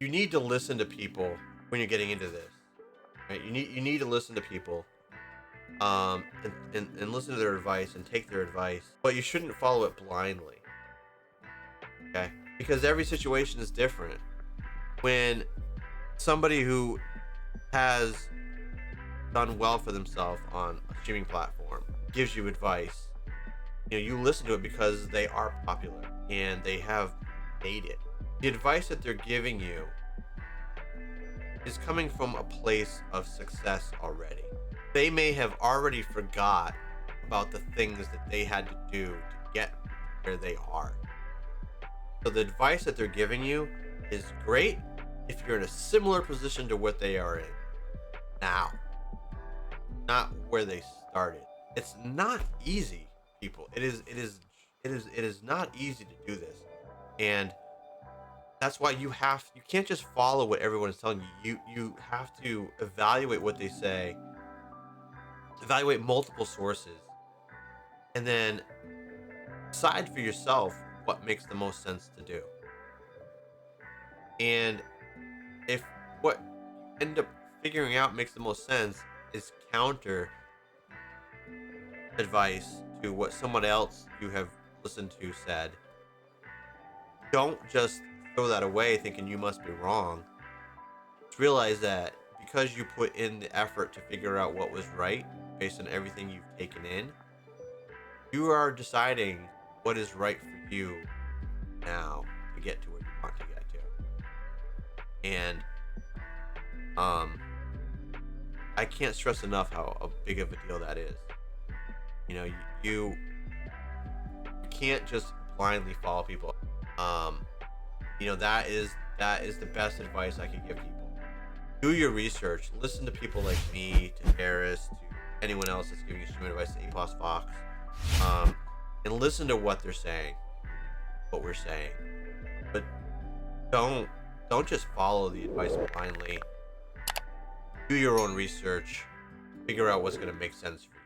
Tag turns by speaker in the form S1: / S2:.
S1: you need to listen to people when you're getting into this, right? You need to listen to people, and listen to their advice and take their advice, but you shouldn't follow it blindly, okay? Because every situation is different. When somebody who has done well for themselves on a streaming platform gives you advice, you listen to it because they are popular and they have made it. The advice that they're giving you is coming from a place of success already. They may have already forgot about the things that they had to do to get where they are. So the advice that they're giving you is great if you're in a similar position to what they are in now, not where they started. It's not easy, people. It is not easy to do this. And that's why you can't just follow what everyone is telling you. You have to evaluate what they say, evaluate multiple sources, and then decide for yourself what makes the most sense to do. And if what you end up figuring out makes the most sense is counter advice to what someone else you have listened to said, don't just throw that away thinking you must be wrong. Just realize that because you put in the effort to figure out what was right based on everything you've taken in, you are deciding what is right for you now to get to where you want to get to. And I can't stress enough how big of a deal that is. You know, you can't just blindly follow people. Um, that is the best advice I can give people. Do your research. Listen to people like me, to Harris, to anyone else that's giving you streaming advice, to A plus Fox, and listen to what they're saying, what we're saying. But don't don't just follow the advice blindly. Do your own research. Figure out what's going to make sense for you.